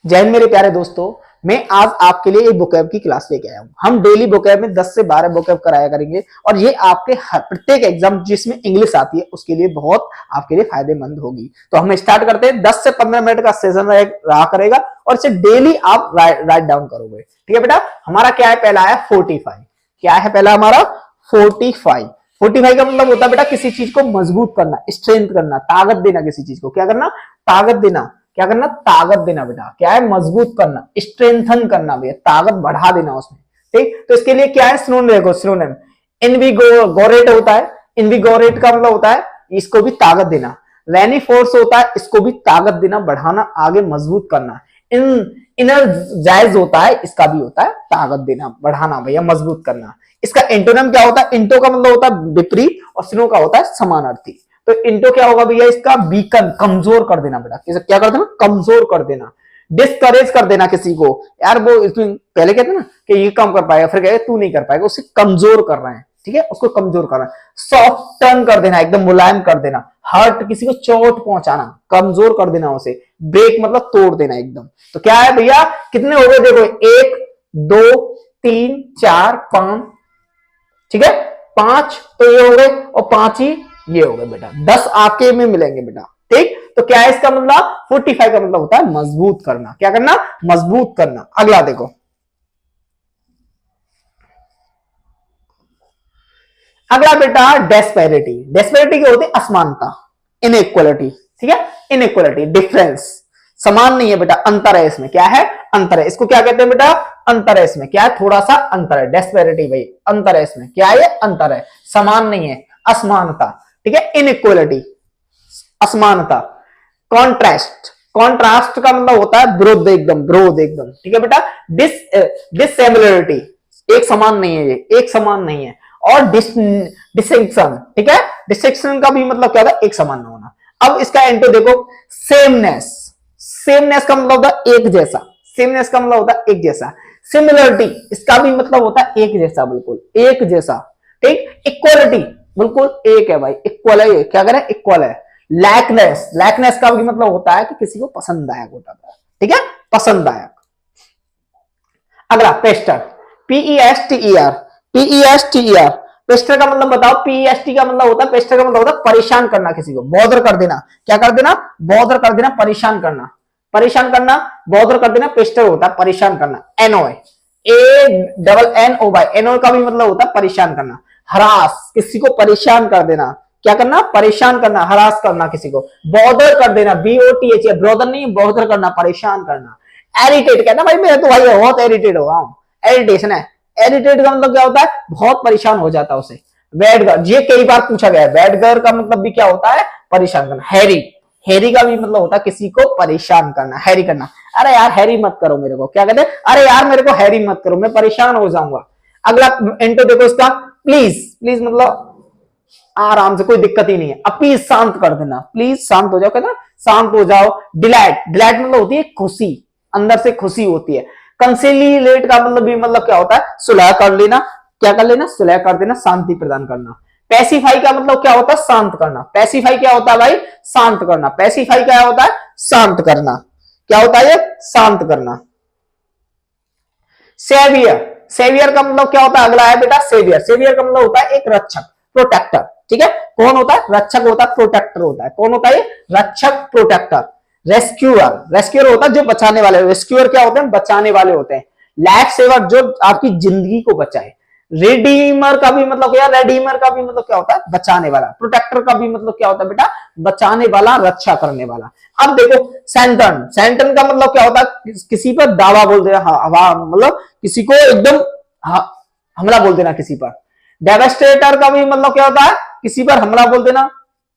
जय हिंद मेरे प्यारे दोस्तों। मैं आज आपके लिए एक वोकैब की क्लास लेके आया हूं। हम डेली वोकैब में 10 से 12 वोकैब कराया करेंगे और ये आपके प्रत्येक एग्जाम जिसमें इंग्लिश आती है उसके लिए बहुत आपके लिए फायदेमंद होगी। तो हम स्टार्ट करते हैं। 10 से 15 मिनट का सेशन रहा करेगा और इसे डेली आप राइट डाउन करोगे। ठीक है बेटा। हमारा क्या है, पहला है 45। क्या है पहला हमारा 45। 45 का मतलब होता है बेटा किसी चीज को मजबूत करना, स्ट्रेंथ करना, ताकत देना। किसी चीज को क्या करना, ताकत देना। क्या करना, ताकत देना बेटा। क्या है, मजबूत करना, स्ट्रेंथन करना भैया, ताकत बढ़ा देना उसमें। ठीक, तो इसके लिए क्या है, सिनोनिम देखो, सिनोनिम इनविगोरेट होता है। इनविगोरेट का मतलब होता है इसको भी ताकत देना। रेनी फोर्स होता है, इसको भी ताकत देना, बढ़ाना, आगे मजबूत करना। इनर्जाइज होता है, इसका भी होता है ताकत देना, बढ़ाना भैया, मजबूत करना। इसका एंटोनिम क्या होता है, इंटो का मतलब होता है विपरीत और सिनो का होता है समानार्थी। तो इंटो क्या होगा भैया, इसका वीकन, कमजोर कर देना बेटा। क्या कर देना, कमजोर कर देना, डिस्करेज कर देना किसी को। यार वो पहले कहते ना कि ये काम कर पाएगा, फिर कहे तू नहीं कर पाएगा, उसे कमजोर कर रहे हैं। ठीक है, उसको कमजोर कर रहे हैं। सॉफ्ट टर्न कर देना, एकदम मुलायम कर देना। हर्ट, किसी को चोट पहुंचाना, कमजोर कर देना उसे। ब्रेक मतलब तोड़ देना एकदम। तो क्या है भैया, कितने हो गए देखो, 1 2 3 4 5। ठीक है, 5 तो ये हो गए और 5 ही ये हो गए बेटा। 10 आपके में मिलेंगे बेटा। ठीक, तो क्या है इसका मतलब, 45 का मतलब होता है मजबूत करना। क्या करना, मजबूत करना। अगला देखो, अगला बेटा डेस्पेरिटी। डेस्पेरिटी क्या होती है, असमानता, इनइक्वालिटी। ठीक है, इनइक्वालिटी, डिफरेंस, समान नहीं है बेटा, अंतर है इसमें। क्या है, अंतर है। इसको क्या कहते हैं बेटा, अंतर है इसमें। क्या है, थोड़ा सा अंतर है। डेस्पेरिटी भाई, अंतर है इसमें। क्या है, अंतर है, समान नहीं है, असमानता। ठीक है, इनइक्वालिटी, असमानता। कॉन्ट्रास्ट, कॉन्ट्रास्ट का मतलब होता है विरोध, एकदम विरोध एकदम। ठीक है बेटा। डिससिमिलरिटी, एक समान नहीं है, ये एक समान नहीं है। और डिस्टिंक्शन। ठीक है, डिस्टिंक्शन का भी मतलब क्या होता है, एक समान न होना। अब इसका एंटो देखो, सेमनेस। सेमनेस का मतलब होता है एक जैसा। सेमनेस का मतलब होता है एक जैसा। सिमिलरिटी, इसका भी मतलब होता है एक जैसा, बिल्कुल एक जैसा। ठीक, इक्वलिटी, बिल्कुल एक है भाई, इक्वल है। क्या करें, इक्वल है। लैकनेस, लैकनेस का भी मतलब होता है कि किसी को पसंददायक होता है। ठीक है, पसंददायक। अगला पेस्टर, PESTER। PESTER, पेस्टर का मतलब बताओ। PEST का मतलब होता है, पेस्टर का मतलब होता है परेशान करना, किसी को बॉदर कर देना। क्या कर देना, बॉदर कर देना, परेशान करना। परेशान करना, बॉदर कर देना, पेस्टर होता है परेशान करना। एनओए, ANNOY, एनओ का भी मतलब होता है परेशान करना। हरास, किसी को परेशान कर देना। क्या करना, परेशान करना, हरास करना किसी को। बॉदर कर देना, BOTH, ब्रॉदर नहीं, बॉदर करना, परेशान करना। एरिटेट, कहना भाई मैं तो भाई बहुत एरिटेट हो रहा हूं, एरिटेशन है। एरिटेट का मतलब क्या होता है, बहुत परेशान हो जाता है उसे। वेडगर, ये कई बार पूछा गया है। वेडगर का मतलब भी क्या होता है, परेशान करना। हैरी, हैरी का भी मतलब होता है किसी को परेशान करना, हैरी करना। अरे यार हैरी मत करो मेरे को, क्या कहते हैं, अरे यार मेरे को हैरी मत करो, मैं परेशान हो जाऊंगा। अगला एंटो देखो इसका, प्लीज। प्लीज मतलब आराम से, कोई दिक्कत ही नहीं है। प्लीज शांत कर देना, प्लीज शांत हो जाओ, कहते हैं शांत हो जाओ। डिलाइट, डिलाइट मतलब होती है खुशी, अंदर से खुशी होती है। कंसिलिएट का मतलब भी मतलब क्या होता है, सुलह कर लेना। क्या कर लेना, सुलह कर देना, शांति प्रदान करना। पैसिफाई का मतलब क्या होता है, शांत करना। पैसिफाई क्या होता है भाई, शांत करना। पैसिफाई क्या होता है, शांत करना। क्या होता है, शांत करना। सेवियर, सेवियर का मतलब क्या होता है, अगला है बेटा सेवियर। सेवियर का मतलब होता है एक रक्षक, प्रोटेक्टर। ठीक है, कौन होता है, रक्षक होता है, प्रोटेक्टर होता है। कौन होता है, रक्षक, प्रोटेक्टर। रेस्क्यूअर, रेस्क्यूअर होता है जो बचाने वाले। रेस्क्यूअर क्या होते हैं, बचाने वाले होते हैं। लाइफ सेवर, जो आपकी जिंदगी को बचाए। रिडीमर का भी मतलब क्या, रेडीमर का भी मतलब क्या होता है, बचाने वाला। प्रोटेक्टर का भी मतलब क्या होता है बेटा, बचाने वाला, रक्षा करने वाला। अब देखो सेंटन, सेंटन का मतलब क्या होता है, किसी पर दावा बोल देना, मतलब किसी को एकदम हमला बोल देना किसी पर। डेवास्टेटर का भी मतलब क्या होता है, किसी पर हमला बोल देना।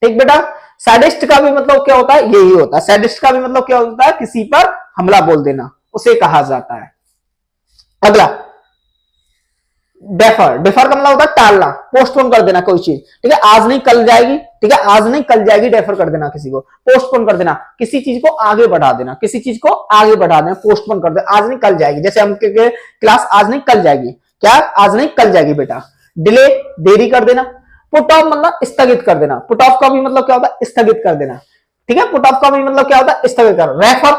ठीक बेटा। सैडिस्ट का भी मतलब क्या होता है, यही होता है। सैडिस्ट का भी मतलब क्या होता है, किसी पर हमला बोल देना, उसे कहा जाता है। अगला डेफर, डेफर का मतलब होता है टालना, पोस्टपोन कर देना कोई चीज। ठीक है, आज नहीं कल जाएगी। ठीक है, आज नहीं कल जाएगी, डेफर कर देना किसी को, पोस्टपोन कर देना। किसी चीज को आगे बढ़ा देना, किसी चीज को आगे बढ़ा देना, पोस्टपोन कर देना। आज नहीं कल जाएगी, जैसे हम क्लास आज नहीं कल जाएगी। क्या, आज नहीं कल जाएगी बेटा। डिले, देरी कर देना। पुट ऑफ मतलब स्थगित कर देना। पुट ऑफ का भी मतलब क्या होता है, स्थगित कर देना। ठीक है, पुट ऑफ का भी मतलब क्या होता है, स्थगित कर। रेफर,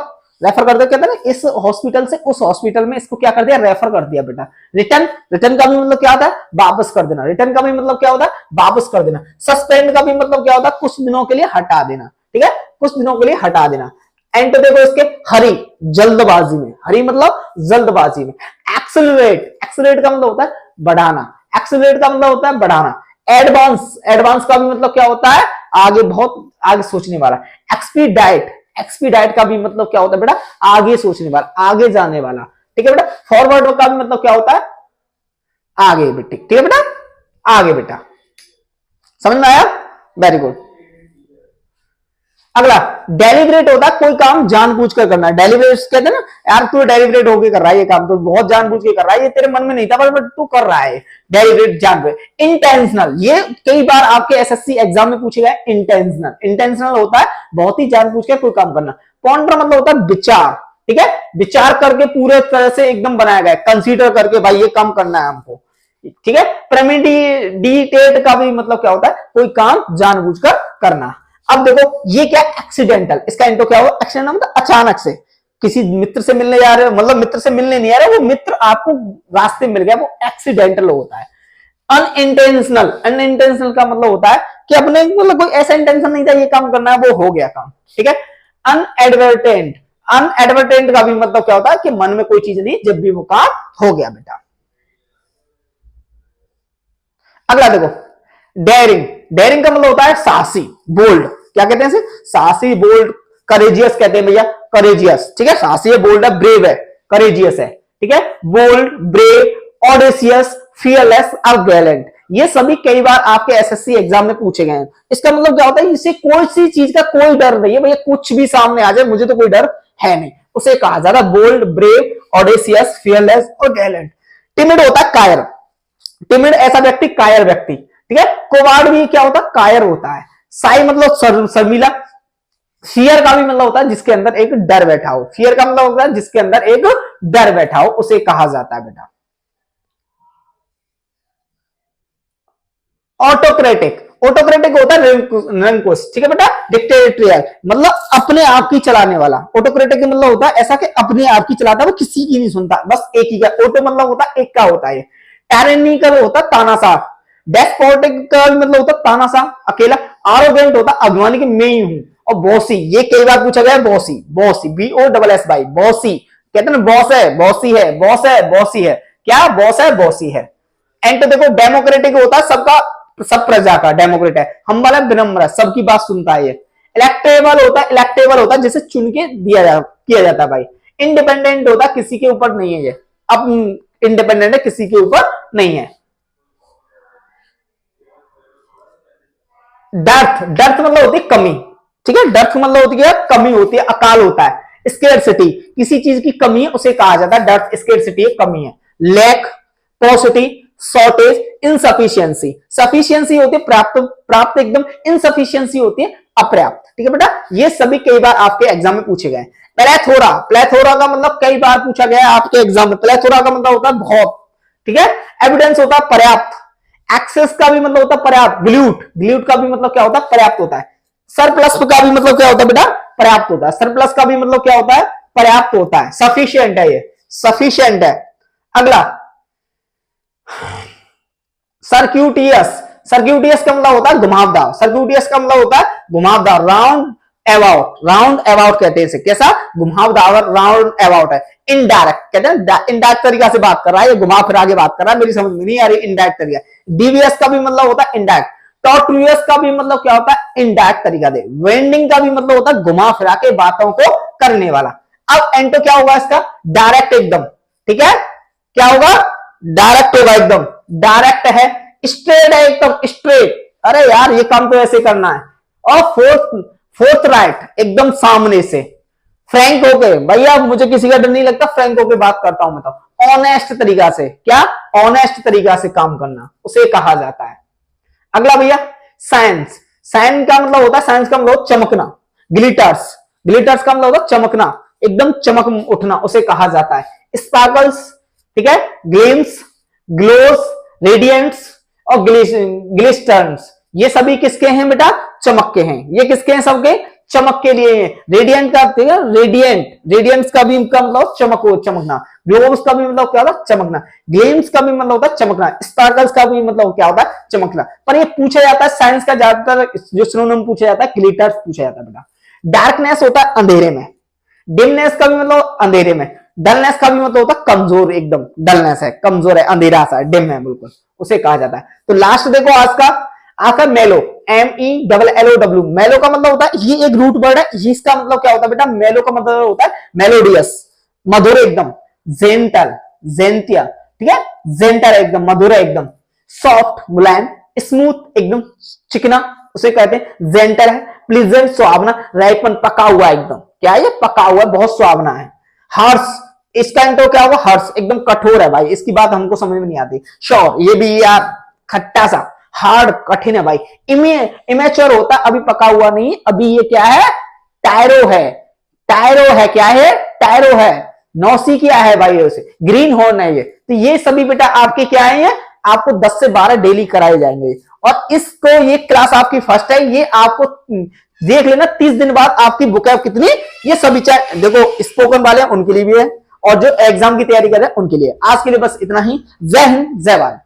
रेफर कर दिया, कहते हैं ना इस हॉस्पिटल से उस हॉस्पिटल में इसको क्या कर दिया, रेफर कर दिया बेटा। रिटर्न, रिटर्न का भी मतलब क्या होता है, वापस कर देना। रिटर्न का भी मतलब क्या होता है, वापस कर देना। सस्पेंड का भी मतलब क्या होता है, कुछ दिनों के लिए हटा देना, ठीक है, कुछ दिनों के लिए हटा देना। एंड तो देखो इसके हरी, जल्दबाजी में, हरी मतलब जल्दबाजी में। एक्सेलरेट, एक्सेलरेट का मतलब होता है बढ़ाना, एक्सेलरेट का मतलब होता है बढ़ाना। एडवांस, एडवांस का भी मतलब क्या होता है, आगे, बहुत आगे सोचने वाला। एक्सपीडाइट, एक्सपीडाइट का भी मतलब क्या होता है बेटा, आगे सोचने वाला, आगे जाने वाला, ठीक है बेटा। फॉरवर्ड का भी मतलब क्या होता है, आगे बेटे, ठीक है बेटा, आगे बेटा, समझ में आया, वेरी गुड। अगला डेलिब्रेट होता है कोई काम जानबूझकर करना। डेलिब्रेट कहते हैं ना, यार तू डेलिब्रेट होके कर रहा है ये काम, तो बहुत जानबूझ के कर रहा है, ये तेरे मन में नहीं था पर तू कर रहा है, डेलिब्रेट, जानबूझ। इंटेंशनल, ये कई बार आपके एसएससी एग्जाम में पूछे गए। इंटेंशनल, इंटेंशनल होता है बहुत ही जानबूझ के कोई काम करना। पॉन्डर मतलब होता है विचार, ठीक है, विचार करके पूरे तरह से एकदम बनाया गया, कंसीडर करके भाई ये काम करना है हमको, ठीक है। प्रेमिडिटेट का भी मतलब क्या होता है, कोई काम जानबूझकर करना। अब देखो ये क्या, एक्सीडेंटल, इसका इंटो क्या होगा, एक्सीडेंटल मतलब अचानक से किसी मित्र से मिलने जा रहे हो, मतलब मित्र से मिलने नहीं आ रहे, वो मित्र आपको रास्ते में मिल गया, वो एक्सीडेंटल होता है। अनइंटेंशनल, अनइंटेंशनल का मतलब होता है कि अपने मतलब कोई ऐसा इंटेंशन नहीं था ये काम करना है, वो हो गया काम, ठीक है। अनएडवर्टेंट, अनएडवर्टेंट का भी मतलब क्या होता है कि मन में कोई चीज नहीं, जब भी वो काम हो गया बेटा। अगला देखो डेयरिंग, डेयरिंग का मतलब होता है साहसी, बोल्ड, क्या कहते हैं इसे, साहसी, बोल्ड, करेजियस कहते हैं भैया, करेजियस, ठीक है, साहसी है, बोल्ड है, ब्रेव है, करेजियस है, ठीक है। बोल्ड, ब्रेव, ऑडेसियस, फियरलेस और गैलेंट, ये सभी कई बार आपके एसएससी एग्जाम में पूछे गए हैं। इसका मतलब क्या होता है, इसे कोई सी चीज का कोई डर नहीं है भैया, कुछ भी सामने आ जाए मुझे तो कोई डर है नहीं, उसे कहा जाता है बोल्ड, ब्रेव, ऑडेसियस, फियरलेस और गैलेंट। टिमिड होता है कायर, टिमिड ऐसा व्यक्ति, कायर व्यक्ति, ठीक है। कोवार्ड भी क्या होता है, कायर होता है। साई मतलब शर्मिला। फियर का भी मतलब होता है जिसके अंदर एक डर बैठा हो, फियर का मतलब होता है जिसके अंदर एक डर बैठा हो, उसे कहा जाता है बेटा ऑटोक्रेटिक। ऑटोक्रेटिक होता है निरंकुश, ठीक है बेटा। डिक्टेटोरियल मतलब अपने आप की चलाने वाला। ऑटोक्रेटिक मतलब होता है ऐसा कि अपने आप की चलाता है, वो किसी की नहीं सुनता, बस एक ही का। ऑटो मतलब होता है एक का होता है। टायरेनिकल होता है तानाशाह। डेस्पोटिक का मतलब होता है तानाशाह, अकेला। आरोगेंट होता है अभिमानी कि मैं ही हूं। और बॉसी, ये कई बार पूछा गया है, bossy, bossy, BOSS by, bossy, कहते हैं बॉस है, बॉसी है, बॉस है, बॉसी है, क्या बॉस है, बॉसी है। एंड तो देखो डेमोक्रेटिक होता है सबका, सब प्रजा का, डेमोक्रेट है। हम्बल है, विनम्र है, सबकी बात सुनता है ये। इलेक्टेबल होता है, इलेक्टेबल होता है जिसे चुन के किया जाता है भाई। इंडिपेंडेंट होता है किसी के ऊपर नहीं है ये, अब इंडिपेंडेंट है, किसी के ऊपर नहीं है। डर्थ, डर्थ मतलब होती है कमी, ठीक है। डर्थ मतलब होती है कमी होती है, अकाल होता है। स्केर्सिटी, किसी चीज की कमी है उसे कहा जाता है डर्थ, स्केर्सिटी है, कमी है। Lack, paucity, shortage, insufficiency. Sufficiency होती है प्राप्त, प्राप्त एकदम, इनसफिशियंसी होती है अपर्याप्त, ठीक है बेटा। ये सभी कई बार आपके एग्जाम में पूछे गए। प्लेथोरा, प्लेथोरा का मतलब कई बार पूछा गया है आपके एग्जाम में। प्लेथोरा का मतलब होता है बहुत, ठीक है। एविडेंस होता है पर्याप्त। एक्सेस का भी मतलब होता है पर्याप्त। ग्ल्यूट, ग्ल्यूट का भी मतलब क्या होता है, पर्याप्त होता है। सरप्लस का भी मतलब क्या होता है बेटा, पर्याप्त होता है। सरप्लस का भी मतलब क्या होता है, पर्याप्त होता है, सफिशियंट है, ये सफिशियंट है। अगला सर्क्यूटियस, सर्क्यूटियस का मतलब होता है घुमावदार। सर्क्यूटियस का मतलब होता है घुमावदार, राउंड अबाउट, राउंड अबाउट कहते हैं इसे, कैसा, घुमावदार, राउंड अबाउट है। इनडायरेक्ट कहते हैं, इनडायरेक्ट तरीका से बात कर रहा है, ये घुमा फिरा के बात कर रहा है, मेरी समझ में नहीं आ रही, इनडायरेक्ट तरीका। डीवीएस का भी मतलब होता है इनडायरेक्ट। टॉर्टुयस का भी मतलब क्या होता है, इनडायरेक्ट तरीका दे। वेंडिंग का भी मतलब होता है घुमा फिरा के बातों को करने वाला। अब एंटो क्या होगा इसका, डायरेक्ट एकदम, ठीक है, क्या होगा, डायरेक्ट होगा एकदम, डायरेक्ट है। स्ट्रेट है एकदम, स्ट्रेट, अरे यार ये काम तो ऐसे करना है। और फोर्थ राइट, एकदम सामने से। फ्रैंक होके, भैया मुझे किसी का डर नहीं लगता, फ्रैंक होके बात करता हूं मैं तो। ऑनेस्ट तरीका से, क्या, ऑनेस्ट तरीका से काम करना, उसे कहा जाता है। अगला भैया साइंस, साइंस का मतलब होता है, साइंस का मतलब चमकना। ग्लिटर्स, ग्लिटर्स का मतलब होता है चमकना, एकदम चमक उठना, उसे कहा जाता है। स्पार्कल्स, ठीक है, ग्लिम्स, ग्लोस, रेडियंट्स और ग्लिस्टर्न्स, ये सभी किसके हैं बेटा, चमक के हैं। ये किसके हैं सबके, चमक के लिए। रेडियंट का रेडियंट, रेडियंस का भी का मतलब चमक, चमकना। ग्लोब्स का भी मतलब क्या होता है? चमकना। ग्लेम्स का भी मतलब होता है चमकना। स्पार्कल्स का भी मतलब क्या होता है? चमकना। पर ये पूछा जाता है साइंस का ज्यादातर जो सिनोनिम पूछा जाता है ग्लिटर्स पूछा जाता है बेटा। डार्कनेस होता है अंधेरे में, डिमनेस का भी मतलब अंधेरे में, डलनेस का भी मतलब होता है कमजोर, एकदम डलनेस है, कमजोर है, अंधेरा सा डिम है बिल्कुल, उसे कहा जाता है। तो लास्ट देखो आज का आपका मेलो, MELLOW, मेलो का मतलब होता है, ये एक रूट वर्ड है, इसका मतलब क्या होता है बेटा? मेलो का मतलब होता है मेलोडियस, मधुर एकदम। जेंटल, जेंटिया, ठीक है, जेंटल एकदम मधुर एकदम। सॉफ्ट मुलायम, स्मूथ एकदम चिकना, उसे कहते हैं जेंटल है। प्लीजेंट सुहावना, राइपन पका हुआ एकदम, क्या है ये? पका हुआ, बहुत सुहावना है। हर्ष, इसका तो क्या होगा? हर्ष एकदम कठोर है भाई, इसकी बात हमको समझ में नहीं आती। श्योर, ये भी यार खट्टा सा, हार्ड, कठिन है भाई। इमेच्योर होता, अभी पका हुआ नहीं, अभी ये क्या है? टायरो है, टायरो है, क्या है? टायरो है। नौसी क्या है भाई? उसे ग्रीन हॉर्न है ये। तो ये सभी बेटा आपके क्या है? ये आपको 10 से 12 डेली कराए जाएंगे। और इसको, ये क्लास आपकी फर्स्ट है, ये आपको देख लेना 30 दिन बाद आपकी बुक है कितनी, ये सभी चाहे देखो स्पोकन वाले हैं उनके लिए भी है, और जो एग्जाम की तैयारी कर रहे हैं उनके लिए। आज के लिए बस इतना ही। जय हिंद, जय भारत।